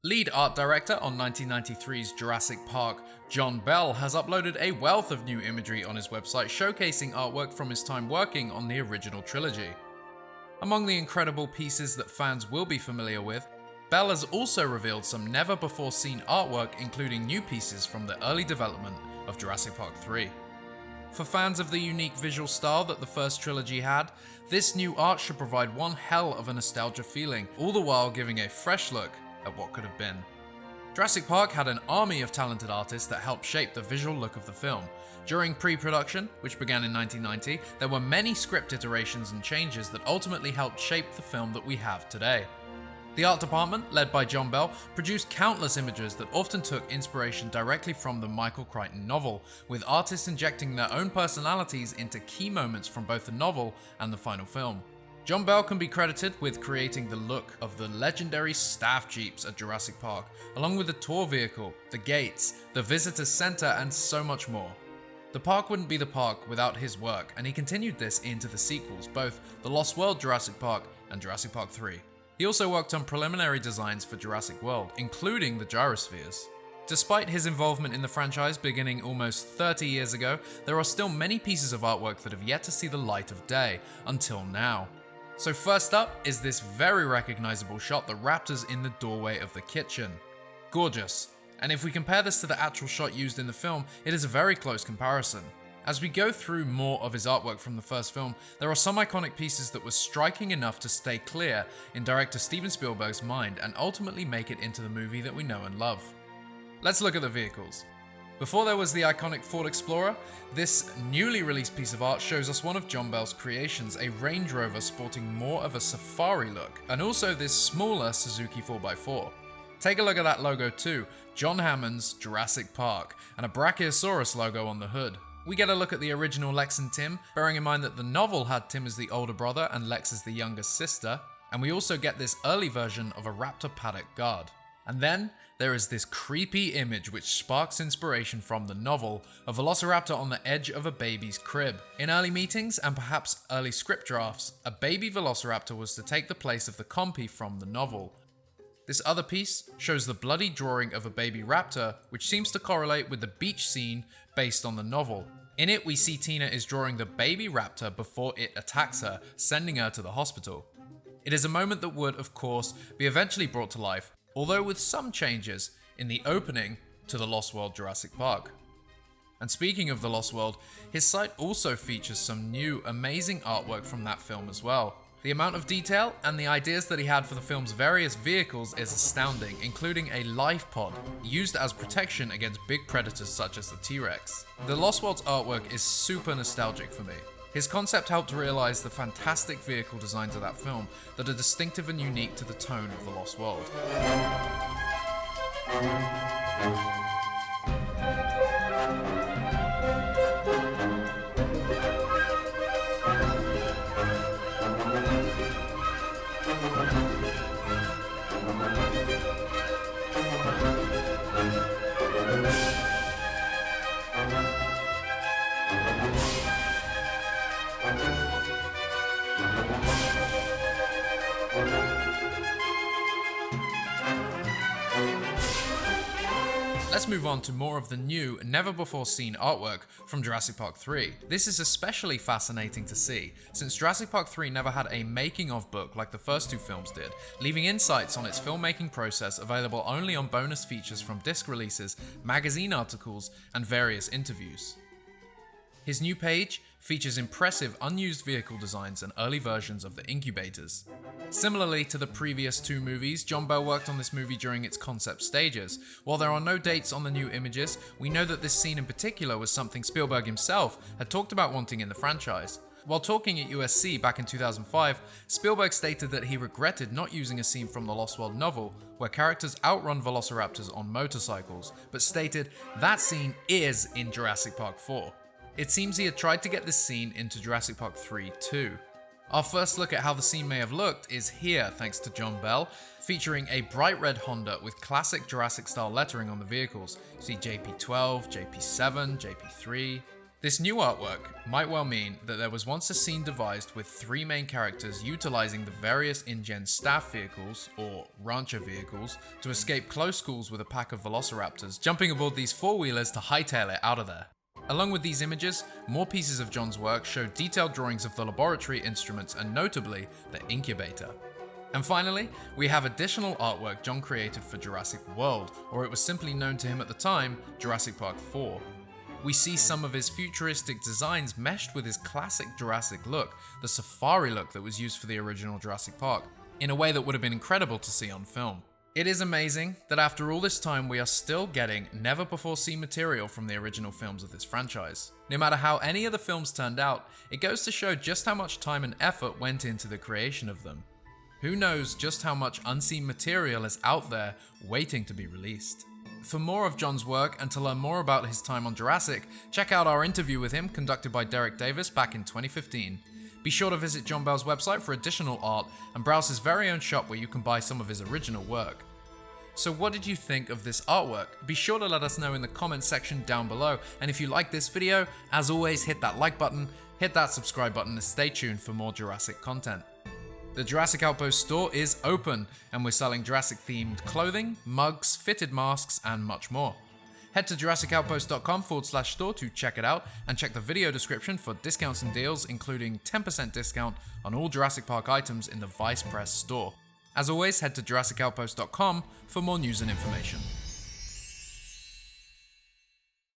Lead art director on 1993's Jurassic Park, John Bell, has uploaded a wealth of new imagery on his website showcasing artwork from his time working on the original trilogy. Among the incredible pieces that fans will be familiar with, Bell has also revealed some never-before-seen artwork, including new pieces from the early development of Jurassic Park 3. For fans of the unique visual style that the first trilogy had, this new art should provide one hell of a nostalgia feeling, all the while giving a fresh look at what could have been. Jurassic Park had an army of talented artists that helped shape the visual look of the film. During pre-production, which began in 1990, there were many script iterations and changes that ultimately helped shape the film that we have today. The art department, led by John Bell, produced countless images that often took inspiration directly from the Michael Crichton novel, with artists injecting their own personalities into key moments from both the novel and the final film. John Bell can be credited with creating the look of the legendary staff jeeps at Jurassic Park, along with the tour vehicle, the gates, the visitor center, and so much more. The park wouldn't be the park without his work, and he continued this into the sequels, both The Lost World Jurassic Park and Jurassic Park 3. He also worked on preliminary designs for Jurassic World, including the gyrospheres. Despite his involvement in the franchise beginning almost 30 years ago, there are still many pieces of artwork that have yet to see the light of day, until now. So first up is this very recognizable shot, the raptors in the doorway of the kitchen. Gorgeous. And if we compare this to the actual shot used in the film, it is a very close comparison. As we go through more of his artwork from the first film, there are some iconic pieces that were striking enough to stay clear in director Steven Spielberg's mind and ultimately make it into the movie that we know and love. Let's look at the vehicles. Before there was the iconic Ford Explorer, this newly released piece of art shows us one of John Bell's creations, a Range Rover sporting more of a safari look, and also this smaller Suzuki 4x4. Take a look at that logo too, John Hammond's Jurassic Park, and a Brachiosaurus logo on the hood. We get a look at the original Lex and Tim, bearing in mind that the novel had Tim as the older brother and Lex as the younger sister, and we also get this early version of a raptor paddock guard. And then there is this creepy image which sparks inspiration from the novel, a velociraptor on the edge of a baby's crib. In early meetings and perhaps early script drafts, a baby velociraptor was to take the place of the compy from the novel. This other piece shows the bloody drawing of a baby raptor, which seems to correlate with the beach scene based on the novel. In it, we see Tina is drawing the baby raptor before it attacks her, sending her to the hospital. It is a moment that would, of course, be eventually brought to life, although with some changes in the opening to The Lost World Jurassic Park. And speaking of The Lost World, his site also features some new amazing artwork from that film as well. The amount of detail and the ideas that he had for the film's various vehicles is astounding, including a life pod used as protection against big predators such as the T-Rex. The Lost World's artwork is super nostalgic for me. His concept helped realize the fantastic vehicle designs of that film that are distinctive and unique to the tone of The Lost World. Let's move on to more of the new, never-before-seen artwork from Jurassic Park 3. This is especially fascinating to see, since Jurassic Park 3 never had a making-of book like the first two films did, leaving insights on its filmmaking process available only on bonus features from disc releases, magazine articles, and various interviews. His new page features impressive unused vehicle designs and early versions of the incubators. Similarly to the previous two movies, John Bell worked on this movie during its concept stages. While there are no dates on the new images, we know that this scene in particular was something Spielberg himself had talked about wanting in the franchise. While talking at USC back in 2005, Spielberg stated that he regretted not using a scene from the Lost World novel where characters outrun velociraptors on motorcycles, but stated that scene is in Jurassic Park 4. It seems he had tried to get this scene into Jurassic Park 3 too. Our first look at how the scene may have looked is here thanks to John Bell, featuring a bright red Honda with classic Jurassic style lettering on the vehicles. You see JP12, JP7, JP3. This new artwork might well mean that there was once a scene devised with 3 main characters utilizing the various InGen staff vehicles, or rancher vehicles, to escape close calls with a pack of velociraptors, jumping aboard these 4-wheelers to hightail it out of there. Along with these images, more pieces of John's work show detailed drawings of the laboratory instruments and notably the incubator. And finally, we have additional artwork John created for Jurassic World, or it was simply known to him at the time, Jurassic Park 4. We see some of his futuristic designs meshed with his classic Jurassic look, the safari look that was used for the original Jurassic Park, in a way that would have been incredible to see on film. It is amazing that after all this time we are still getting never-before-seen material from the original films of this franchise. No matter how any of the films turned out, it goes to show just how much time and effort went into the creation of them. Who knows just how much unseen material is out there waiting to be released. For more of John's work and to learn more about his time on Jurassic, check out our interview with him conducted by Derrick Davis back in 2015. Be sure to visit John Bell's website for additional art and browse his very own shop where you can buy some of his original work. So what did you think of this artwork? Be sure to let us know in the comments section down below, and if you like this video, as always, hit that like button, hit that subscribe button, and stay tuned for more Jurassic content. The Jurassic Outpost store is open, and we're selling Jurassic-themed clothing, mugs, fitted masks, and much more. Head to JurassicOutpost.com/store to check it out, and check the video description for discounts and deals, including 10% discount on all Jurassic Park items in the Vice Press store. As always, head to JurassicOutpost.com for more news and information.